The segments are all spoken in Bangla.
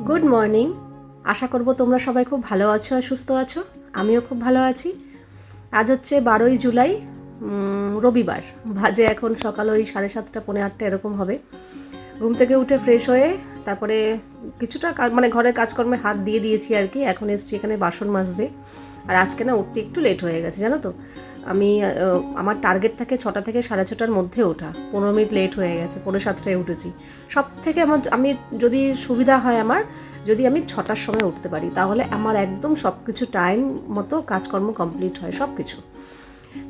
Good morning. আশা করব তোমরা সবাই খুব ভালো আছো আর সুস্থ আছো। আমিও খুব ভালো আছি। আজ হচ্ছে 12ই জুলাই, রবিবার। বাজে এখন সকাল ওই 7:30 পৌনে 8 এরকম হবে। ঘুম থেকে উঠে ফ্রেশ হয়ে তারপরে কিছুটা মানে ঘরের কাজকর্মে হাত দিয়ে দিয়েছি আর কি। এখন এসছি এখানে বাসন মাজতে। আর আজকে না উঠতে একটু লেট হয়ে গেছে, জানো তো। আমি আমার টার্গেট থাকে 6টা থেকে 6:30টার মধ্যে ওঠা। 15 মিনিট লেট হয়ে গেছে, 6:45টায় উঠেছি। সব থেকে আমি যদি সুবিধা হয় যদি আমি 6টার সময় উঠতে পারি, তাহলে আমার একদম সব কিছু টাইম মতো কাজকর্ম কমপ্লিট হয় সব কিছু।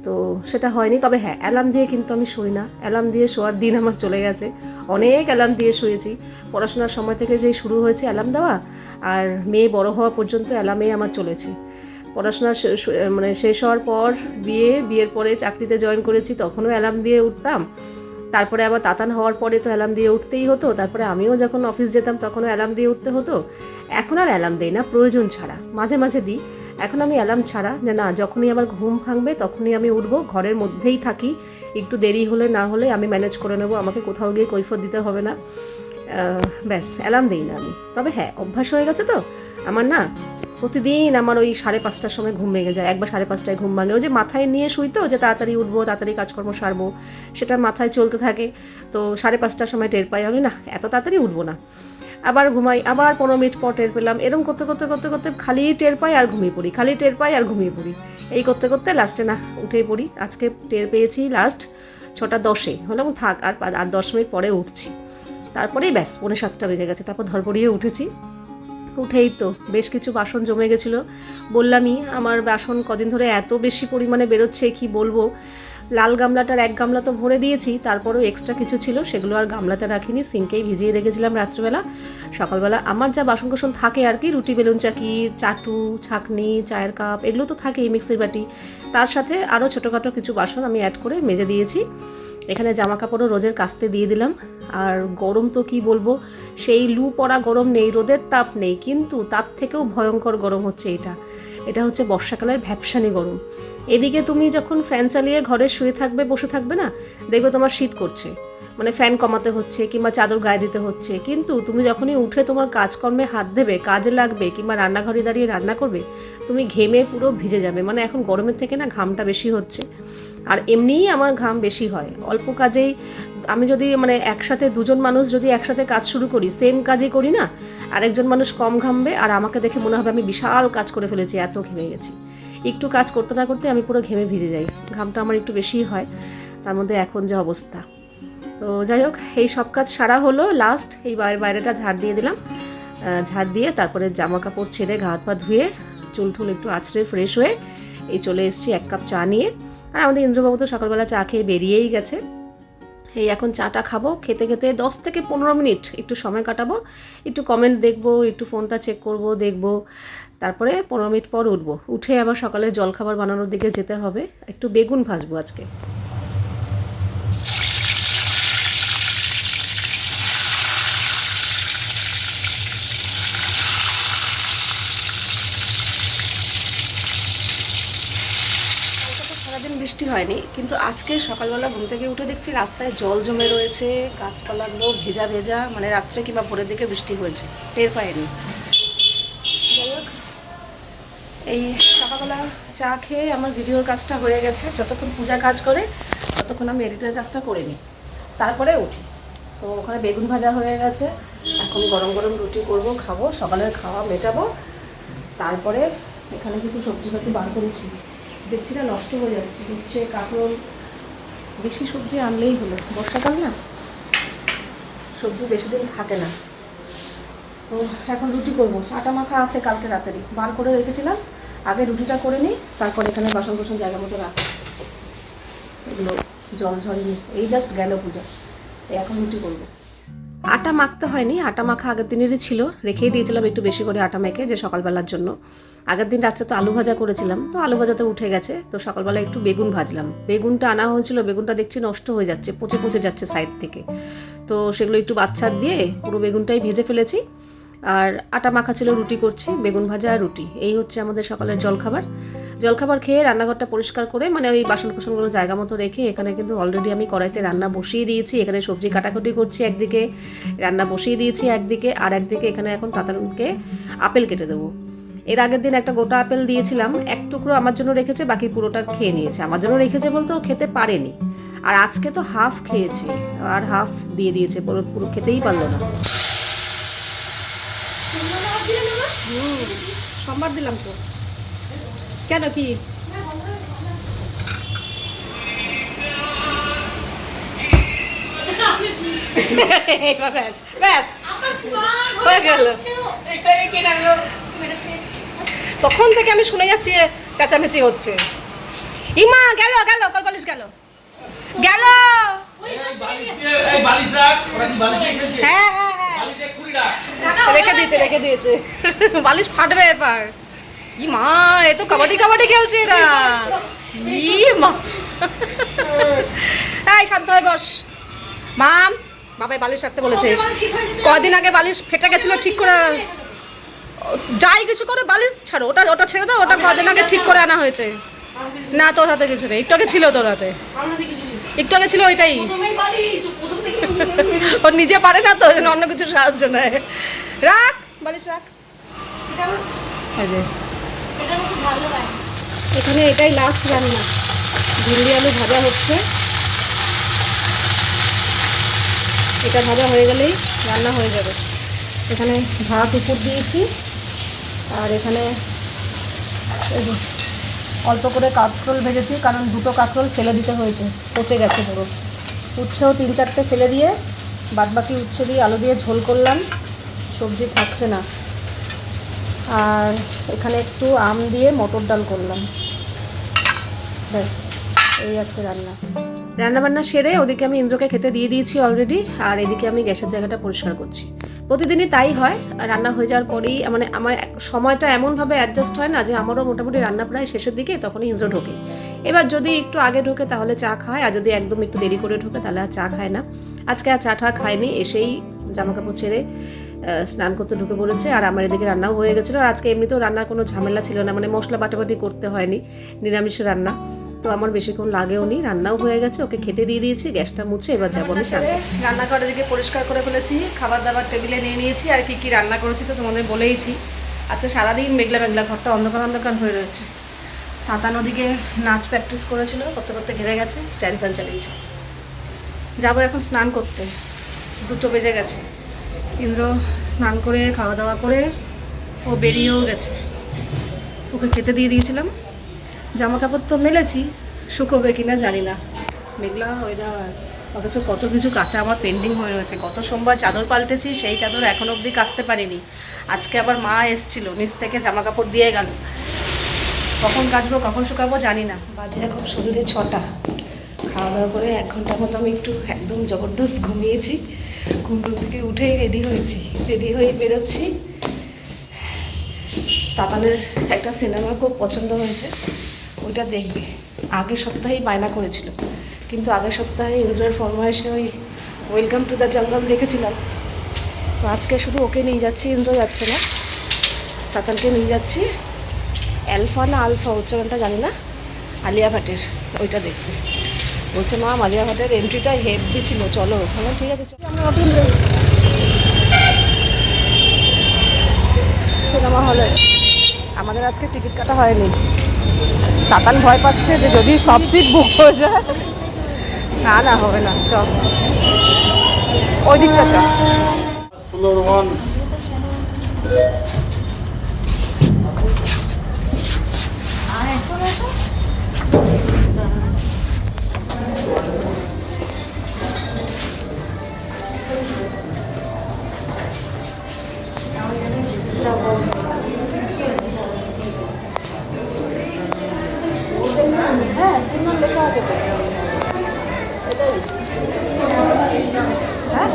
তো সেটা হয়নি। তবে হ্যাঁ, অ্যালার্ম দিয়ে কিন্তু আমি শুই না। অ্যালার্ম দিয়ে শোয়ার দিন আমার চলে গেছে। অনেক অ্যালার্ম দিয়ে শুয়েছি। পড়াশোনার সময় থেকে যেই শুরু হয়েছে অ্যালার্ম দেওয়া, আর মেয়ে বড় হওয়া পর্যন্ত অ্যালার্মেই আমার চলেছে। পড়াশোনা মানে শেষ হওয়ার পর বিয়ের পরে চাকরিতে জয়েন করেছি, তখনও অ্যালার্ম দিয়ে উঠতাম। তারপরে আবার তাতান হওয়ার পরে তো অ্যালার্ম দিয়ে উঠতেই হতো। তারপরে আমিও যখন অফিস যেতাম তখনও অ্যালার্ম দিয়ে উঠতে হতো। এখন আর অ্যালার্ম দিই না, প্রয়োজন ছাড়া। মাঝে মাঝে দিই। এখন আমি অ্যালার্ম ছাড়া, যে না, যখনই আমার ঘুম ভাঙবে তখনই আমি উঠবো। ঘরের মধ্যেই থাকি, একটু দেরি হলে না হলে আমি ম্যানেজ করে নেবো, আমাকে কোথাও গিয়ে কৈফিয়ত দিতে হবে না। ব্যাস, অ্যালার্ম দিই না আমি। তবে হ্যাঁ, অভ্যাস হয়ে গেছে তো আমার, না প্রতিদিন আমার ওই 5:30টার সময় ঘুম ভেঙে যায়। একবার 5:30টায় ঘুম ভাঙে। ওই যে মাথায় নিয়ে শুই তো, যে তাড়াতাড়ি উঠবো, তাড়াতাড়ি কাজকর্ম সারবো, সেটা মাথায় চলতে থাকে। তো 5:30টার সময় টের পাই আমি, না এত তাড়াতাড়ি উঠবো না। আবার ঘুমাই, আবার 15 মিনিট পর টের পেলাম। এরকম করতে করতে করতে করতে খালি টের পাই আর ঘুমিয়ে পড়ি, খালি টের পাই আর ঘুমিয়ে পড়ি। এই করতে করতে লাস্টে না উঠেই পড়ি। আজকে টের পেয়েছি লাস্ট 6:10 হলাম, থাক আর 10 মিনিট পরে উঠছি। তারপরেই ব্যাস 6:45 বেজে গেছে। তারপর ধরপড়িয়ে উঠেছি। উঠেই তো বেশ কিছু বাসন জমে গেছিলো। বললামই, আমার বাসন কদিন ধরে এত বেশি পরিমাণে বেরোচ্ছে, কি বলবো। লাল গামলাটার 1 গামলা তো ভরে দিয়েছি, তারপরেও এক্সট্রা কিছু ছিল, সেগুলো আর গামলাতে রাখিনি, সিঙ্কেই ভিজিয়ে রেখেছিলাম রাত্রিবেলা। সকালবেলা আমার যা বাসনকোসন থাকে আর কি, রুটি বেলুন চাকি, চাটু, ছাঁকনি, চায়ের কাপ, এগুলো তো থাকেই, মিক্সির বাটি, তার সাথে আরও ছোটোখাটো কিছু বাসন আমি অ্যাড করে মেজে দিয়েছি। এখানে জামা কাপড়ও রোজের কাচতে দিয়ে দিলাম। আর গরম তো কি বলবো, সেই লু পড়া গরম নেই, রোদের তাপ নেই, কিন্তু তার থেকেও ভয়ঙ্কর গরম হচ্ছে এটা হচ্ছে বর্ষাকালের ভ্যাপসানি গরম। এদিকে তুমি যখন ফ্যান চালিয়ে ঘরে শুয়ে থাকবে, বসে থাকবে না, দেখবে তোমার শীত করছে, মানে ফ্যান কমাতে হচ্ছে কিংবা চাদর গায়ে দিতে হচ্ছে। কিন্তু তুমি যখনই উঠে তোমার কাজকর্মে হাত দেবে, কাজে লাগবে, কিংবা রান্নাঘরে দাঁড়িয়ে রান্না করবে, তুমি ঘেমে পুরো ভিজে যাবে। মানে এখন গরমের থেকে না ঘামটা বেশি হচ্ছে। আর এমনিই আমার ঘাম বেশি হয় অল্প কাজেই। আমি যদি মানে একসাথে দুজন মানুষ যদি একসাথে কাজ শুরু করি, সেম কাজই করি না, আরেকজন মানুষ কম ঘামবে আর আমাকে দেখে মনে হবে আমি বিশাল কাজ করে ফেলেছি, এত ঘেমে গেছি। একটু কাজ করতে না করতে আমি পুরো ঘেমে ভিজে যাই। ঘামটা আমার একটু বেশিই হয়, তার মধ্যে এখন যে অবস্থা। তো যাই হোক, এই সব কাজ সারা হলো। লাস্ট এই বাইরেটা ঝাড় দিয়ে দিলাম। ঝাড় দিয়ে তারপরে জামা কাপড় ছেড়ে, গা হাত পা ধুয়ে, চুল টুল একটু আছড়ে ফ্রেশ হয়ে এই চলে এসেছি 1 কাপ চা নিয়ে। আর আমাদের ইন্দ্রবাবু তো সকালবেলা চা খেয়ে বেরিয়েই গেছে। এই এখন চাটা খাবো। খেতে খেতে 10 থেকে 15 মিনিট একটু সময় কাটাবো, একটু কমেন্ট দেখবো, একটু ফোনটা চেক করবো, দেখবো। তারপরে 15 মিনিট পর উঠবো। উঠে আবার সকালের জলখাবার বানানোর দিকে যেতে হবে। একটু বেগুন ভাজবো আজকে। সারাদিন বৃষ্টি হয়নি, কিন্তু আজকে সকালবেলা ঘুম থেকে উঠে দেখছি রাস্তায় জল জমে রয়েছে, গাছপালাগুলো ভেজা ভেজা, মানে রাত্রে কিংবা ভোরের দিকে বৃষ্টি হয়েছে, টের পাইনি। যাই হোক, এই সকালবেলা চা খেয়ে আমার ভিডিওর কাজটা হয়ে গেছে। যতক্ষণ পূজা কাজ করে ততক্ষণ আমি এডিটের কাজটা করে নিই, তারপরে উঠি। তো ওখানে বেগুন ভাজা হয়ে গেছে, এখন গরম গরম রুটি করব, খাবো, সকালের খাওয়া মেটাবো। তারপরে এখানে কিছু সবজিপাতি বার করেছি, দেখছি না নষ্ট হয়ে যাচ্ছে, হচ্ছে কাঁকরোল। বেশি সবজি আনলেই হলো, বর্ষাকাল না, সবজি বেশি দিন থাকে না। তো এখন রুটি করব। আটা মাখা আছে কালকে রাতেরই, বার করে রেখেছিলাম। আগে রুটিটা করে নিই, তারপর এখানে বাসন কোসন জায়গা মতো রাখ, এগুলো জল ঝরেনি, এই জাস্ট গেল পূজা। এখন রুটি করব। আটা মাখতে হয়নি, আটা মাখা আগের দিনেরই ছিল, রেখেই দিয়েছিলাম একটু বেশি করে আটা মেখে, যে সকালবেলার জন্য। আগের দিন রাত্রে তো আলু ভাজা করেছিলাম, তো আলু ভাজাতে উঠে গেছে, তো সকালবেলা একটু বেগুন ভাজলাম। বেগুনটা আনা হয়েছিল, বেগুনটা দেখছি নষ্ট হয়ে যাচ্ছে, পচে পচে যাচ্ছে সাইড থেকে। তো সেগুলো একটু বাচ্চা দিয়ে পুরো বেগুনটাই ভেজে ফেলেছি। আর আটা মাখা ছিল, রুটি করছি, বেগুন ভাজা আর রুটি, এই হচ্ছে আমাদের সকালের জলখাবার। জলখাবার খেয়ে রান্নাঘরটা পরিষ্কার করে মানে ওই বাসন কোসনগুলো জায়গা মতো রেখে এখানে কিন্তু অলরেডি আমি কড়াইতে রান্না বসিয়ে দিয়েছি। এখানে সবজি কাটাকুটি করছি একদিকে, রান্না বসিয়ে দিয়েছি একদিকে, আর একদিকে এখানে এখন তাতানকে আপেল কেটে দেবো। এর আগের দিন একটা গোটা আপেল দিয়েছিলাম, এক টুকরো আমার জন্য রেখেছে, বাকি পুরোটা খেয়ে নিয়েছে। আমার জন্য রেখেছে বলতে ও খেতে পারেনি, আর আজকে তো হাফ খেয়েছে আর হাফ দিয়ে দিয়েছে, পুরো খেতেই পারলো না। সোমবার দিলাম তো, কেন কি ব্যাস ব্যাস হয়ে গেল। তখন থেকে আমি শুনে যাচ্ছি চেঁচামেচি হচ্ছে। ইমা গেল গেল কলপালিশ গেল গেল। হ্যাঁ রেখে দিয়েছে বালিশ ফাটবে এবার। ই মা, এ তো কাবাডি কাবাডি খেলছে এরা। ই মা, এই শান্ত হয়ে বস। মাম, বাবাই বালিশ রাখতে বলেছে। কদিন আগে বালিশ ফেটে গেছিল, ঠিক করে যাই কিছু করে বালিশ ছাড়ো, ওটা ছেড়ে দাও। ওটা কদিন আগে ঠিক করে আনা হয়েছে। না তোর হাতে কিছু নেই, একটু আগে ছিল তোর হাতে, একটু আগে ছিল ওইটাই। ও নিজে পারে না তো, অন্য কিছু সাহায্য নেয়। রাখ বালিশ রাখ। এখানে এটাই লাস্ট রান্না, ভিন্ডি আলু ভাজা হচ্ছে। এটা ভাজা হয়ে গেলেই রান্না হয়ে যাবে। এখানে ভাত উপর দিয়েছি, আর এখানে অল্প করে কাঁকরোল ভেজেছি, কারণ দুটো কাঁকরোল ফেলে দিতে হয়েছে, পচে গেছে পুরো। উচ্ছেও 3-4টে ফেলে দিয়ে বাদবাকি উচ্ছে দিয়ে আলু দিয়ে ঝোল করলাম, সবজি থাকছে না। আর এখানে একটু আম দিয়ে মটর ডাল করলাম, ব্যাস এই আজকে রান্নাবান্না সেরে ওদিকে আমি ইন্দ্রকে খেতে দিয়ে দিয়েছি অলরেডি, আর এদিকে আমি গ্যাসের জায়গাটা পরিষ্কার করছি। প্রতিদিনই তাই হয়, রান্না হয়ে যাওয়ার পরেই মানে আমার সময়টা এমনভাবে অ্যাডজাস্ট হয় না যে আমারও মোটামুটি রান্না প্রায় শেষের দিকে, তখনই ইন্দ্র ঢোকে। এবার যদি একটু আগে ঢোকে তাহলে চা খায়, আর যদি একদম একটু দেরি করে ঢোকে তাহলে আর চা খায় না। আজকে আর চা টা খায়নি, এসেই জামাকাপড় ছেড়ে স্নান করতে ঢুকে পড়েছে। আর আমার এদিকে রান্নাও হয়ে গেছিলো, আর আজকে এমনিতেও রান্নার কোনো ঝামেলা ছিল না, মানে মশলা বাটাবাটি করতে হয়নি, নিরামিষ রান্না, তো আমার বেশিক্ষণ লাগেও নি, রান্নাও হয়ে গেছে। ওকে খেতে দিয়ে দিয়েছি, গ্যাসটা মুছে এবার যাবো আমি সাথে। রান্নাঘরের দিকে পরিষ্কার করে ফেলেছি, খাবার দাবার টেবিলে নিয়ে নিয়েছি, আর কি কি রান্না করেছি তো তোমাদের বলেইছি। আচ্ছা সারাদিন মেঘলা মেঘলা, ঘরটা অন্ধকার অন্ধকার হয়ে রয়েছে। তাতান ওদিকে নাচ প্র্যাকটিস করেছিল, করতে করতে ঘেরে গেছে, স্ট্যান্ড ফ্যান চালিয়েছে। যাবো এখন স্নান করতে, 2টো বেজে গেছে। ইন্দ্র স্নান করে খাওয়া দাওয়া করে ও বেরিয়েও গেছে, ওকে খেতে দিয়ে দিয়েছিলাম। জামা কাপড় তো মেলেছি, শুকোবে কিনা জানি না, মেঘলা ওয়েদার। অথচ কত কিছু কাঁচা আমার পেন্ডিং হয়ে রয়েছে। গত সোমবার চাদর পাল্টেছি, সেই চাদর এখন অবধি কাচতে পারিনি। আজকে আবার মা এসছিল, নিচ থেকে জামা কাপড় দিয়ে গেল, কখন কাচবো কখন শুকাবো জানি না। বাজে এখন শরীরে 6টা। খাওয়া দাওয়া করে 1 ঘন্টার মতো আমি একটু একদম জবরদস্ত ঘুমিয়েছি। ঘুম থেকে উঠে রেডি হয়েছি, রেডি হয়ে বেরোচ্ছি। তাতানের একটা সিনেমা খুব পছন্দ হয়েছে, ওইটা দেখবে। আগের সপ্তাহেই বায়না করেছিল, কিন্তু আগের সপ্তাহে ইন্দ্রের ফরমাইশে ওই ওয়েলকাম টু দ্য জঙ্গল দেখেছিলাম। তো আজকে শুধু ওকে নিয়ে যাচ্ছি, ইন্দ্র যাচ্ছে না, তাতানকে নিয়ে যাচ্ছি। অ্যালফা না আলফা উচ্চারণটা জানি না, আলিয়া ভাটের, ওইটা দেখতে বলছে। মা আলিয়া ভাটের এন্ট্রিটা হেভি ছিল, চলো। ঠিক আছে চলো। আমরা সিনেমা হলে আমাদের আজকে টিকিট কাটা হয়নি। তাতান ভয় পাচ্ছে যে যদি সব সিট বুক হয়ে যায়। না না হবে না, চ ওই দিকটা চ। হ্যাঁ সিনেমা লেখা আছে তো, এটাই। হ্যাঁ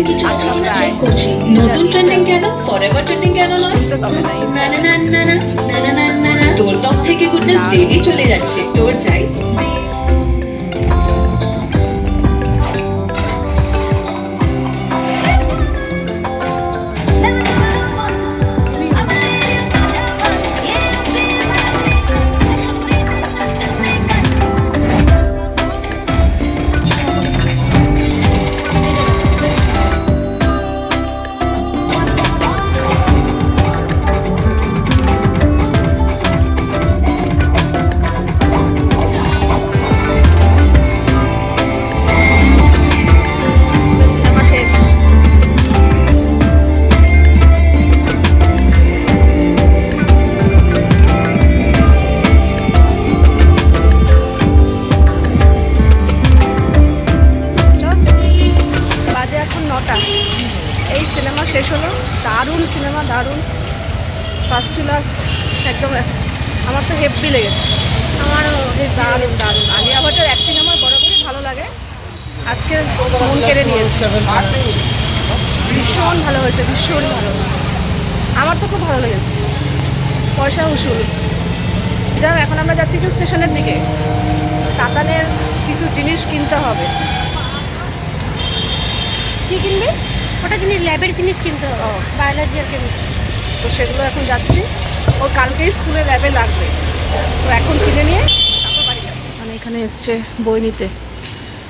কিছু আছে কিনা চেক করছি। নতুন ট্রেন্ডিং কেন, ফরএভার ট্রেন্ডিং কেন নয়? না না না না না না না না না না, তোর ত্বক থেকে গুডনেস ডেলি চলে যাচ্ছে, তোর চাই সিনেমা শেষ। বাজে এখন 9টা। এই সিনেমা শেষ হলো। দারুণ সিনেমা, দারুণ, ফার্স্ট টু লাস্ট একদম। আমার তো হেভি লেগেছে। আমারও দারুণ দারুণ। আলিয়া ভাটের অ্যাক্টিং আমার বরাবরই ভালো লাগে, আজকে মন কেড়ে নিয়েছে। ভীষণ ভালো হয়েছে, ভীষণ ভালো হয়েছে। আমার তো খুব ভালো লেগেছে। পয়সা উসুল। যাক, এখন আমরা যাচ্ছি একটু স্টেশনের দিকে। কাতানের কিছু জিনিস কিনতে হবে। কি কিনবে? ওটা জিনিস, ল্যাবের জিনিস কিনতে হবে, ও। বায়োলজি আর কেমিস্ট্রি। তো সেগুলো এখন যাচ্ছি। ও কালকেই স্কুলে ল্যাবে লাগবে, তো এখন কিনে নিয়ে তারপর বাড়ি যাবো। মানে এখানে এসছে বই নিতে।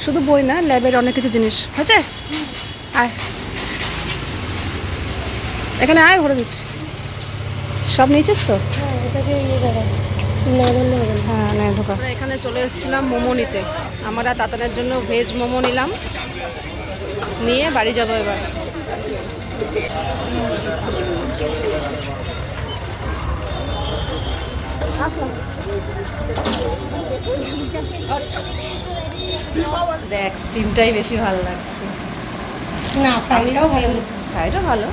শুধু বই না, ল্যাবের অনেক কিছু জিনিস হয়েছে। আয়, এখানে আয়, ভরে দিচ্ছি। সব নিয়েছিস তো? হ্যাঁ, ওটাকে ইয়ে করা না বললে হবে না। হ্যাঁ, নেই ঢোকা। আমরা এখানে চলে এসেছিলাম মোমো নিতে। আমরা তাতানের জন্য ভেজ মোমো নিলাম, নিয়ে বাড়ি যাবো এবার। দেখ, স্টিমটাই বেশি ভালো লাগছে। না, ফ্রাইটাও ভালো হতো। ফ্রাইটা ভালো।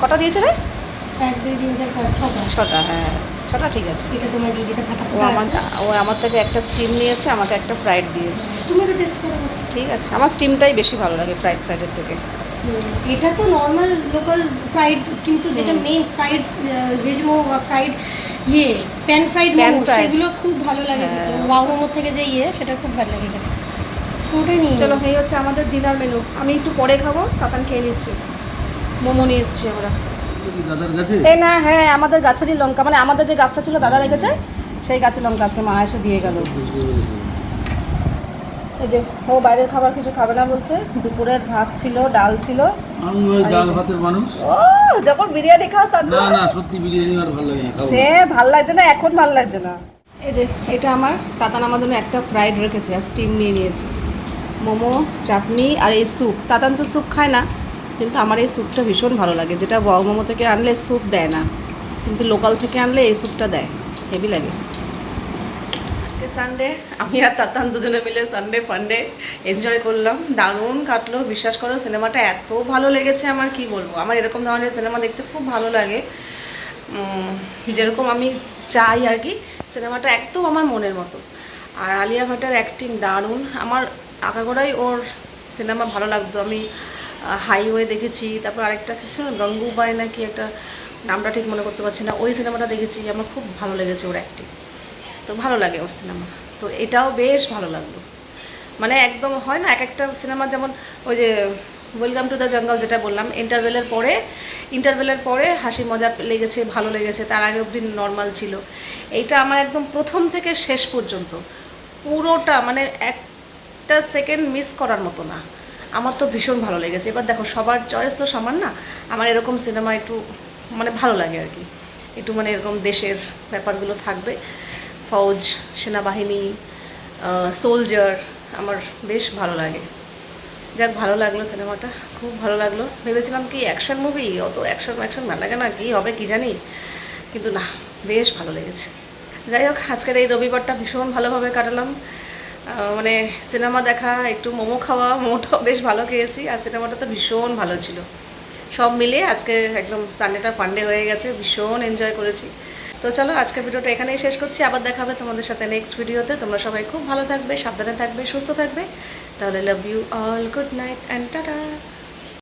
কটা দিয়েছে রে? 1 2 3 4 5 6টা। 6টা, হ্যাঁ 6টা ঠিক আছে। এটা তোমার দিদিটা ও ফাটাফাটা আছে। ও আমার থেকে একটা স্টিম নিয়েছে, আমাকে একটা ফ্রাইড দিয়েছে। তুমি এটা টেস্ট করো না। ঠিক আছে, আমার স্টিমটাই বেশি ভালো লাগে ফ্রাইডের থেকে। এটা তো নর্মাল লোকাল ফ্রাইড, কিন্তু যেটা মেইন ফ্রাইড ভেজ মোমো বা ফ্রাইড ইয়ে pan fried Pan momo, fried। সেগুলো খুব ভালো লাগে খেতে। হ্যাঁ। ওয়াও মোমো থেকে যে ইয়ে, সেটা খুব ভালো লাগে খেতে। ওটাই নিয়ে চলো, এই হচ্ছে আমাদের ডিনার মেনু। আমি একটু পরে খাবো, কাতান খেয়ে নিচ্ছে। মোমো নিয়ে এসছি আমরা। দাদার কাছে এই না, হ্যাঁ, আমাদের গাছেরই লঙ্কা, মানে আমাদের যে গাছটা ছিল দাদা রেখেছে, সেই গাছের লঙ্কা আজকে মা এসে দিয়ে গেল। বুঝতে পেরেছি। এই যে ও বাইরের খাবার কিছু খাবে না বলছে। দুপুরের ভাত ছিল, ডাল ছিল। আমি ওই ডাল ভাতের মানুষ। ও যখন বিরিয়ানি খাও তখন না না, সত্যি বিরিয়ানি আর ভালো লাগে না, খাবো সে না। ভাল লাগছে না, এখন ভাল লাগছে না। এই যে এটা আমার তাতান আমার জন্য একটা ফ্রাইড রেখেছে আর স্টিম নিয়ে নিয়েছি। মোমো, চাটনি আর এই স্যুপ। তাতান তো স্যুপ খায় না, কিন্তু আমার এই স্যুপটা ভীষণ ভালো লাগে। যেটা ওয়াও মোমো থেকে আনলে স্যুপ দেয় না, কিন্তু লোকাল থেকে আনলে এই স্যুপটা দেয়, হেভি লাগে। আজকে সানডে, আমি আর তাতান দুজনে মিলে সানডে ফান্ডে এনজয় করলাম। দারুণ কাটলো, বিশ্বাস করো। সিনেমাটা এত ভালো লেগেছে, আমার কি বলবো। আমার এরকম ধরনের সিনেমা দেখতে খুব ভালো লাগে, যেরকম আমি চাই আর কি। সিনেমাটা একদম আমার মনের মতো। আর আলিয়া ভাটের অ্যাক্টিং দারুণ। আমার আগাগোড়াই ওর সিনেমা ভালো লাগতো। আমি হাইওয়ে দেখেছি, তারপর আরেকটা কিছু গঙ্গুবাই নাকি একটা, নামটা ঠিক মনে করতে পারছি না, ওই সিনেমাটা দেখেছি। আমার খুব ভালো লেগেছে ওর অ্যাক্টিং, তো ভালো লাগে ওর সিনেমা। তো এটাও বেশ ভালো লাগলো। মানে একদম হয় না এক একটা সিনেমা, যেমন ওই যে ওয়েলকাম টু দ্য জঙ্গল যেটা বললাম, ইন্টারভেলের পরে হাসি মজা লেগেছে, ভালো লেগেছে, তার আগে অবধি নর্মাল ছিল। এইটা আমার একদম প্রথম থেকে শেষ পর্যন্ত পুরোটা, মানে একটা সেকেন্ড মিস করার মতো না। আমার তো ভীষণ ভালো লেগেছে। এবার দেখো, সবার চয়েস তো সমান না। আমার এরকম সিনেমা একটু মানে ভালো লাগে আর কি, একটু মানে এরকম দেশের ব্যাপারগুলো থাকবে, ফৌজ, সেনাবাহিনী, সোলজার, আমার বেশ ভালো লাগে। যাক, ভালো লাগলো সিনেমাটা, খুব ভালো লাগলো। ভেবেছিলাম কি অ্যাকশন মুভি, অত অ্যাকশন ভালো লাগে না, কী হবে কী জানি, কিন্তু না, বেশ ভালো লেগেছে। যাই হোক, আজকের এই রবিবারটা ভীষণ ভালোভাবে কাটালাম। মানে সিনেমা দেখা, একটু মোমো খাওয়া, মোমোটাও বেশ ভালো খেয়েছি, আর সিনেমাটা তো ভীষণ ভালো ছিল। সব মিলিয়ে আজকে একদম সানডেটা ফান্ডে হয়ে গেছে, ভীষণ এনজয় করেছি। তো চলো, আজকের ভিডিওটা এখানেই শেষ করছি। আবার দেখা হবে তোমাদের সাথে নেক্সট ভিডিওতে। তোমরা সবাই খুব ভালো থাকবে, সাবধানে থাকবে, সুস্থ থাকবে। তাহলে love you all, good night and tata.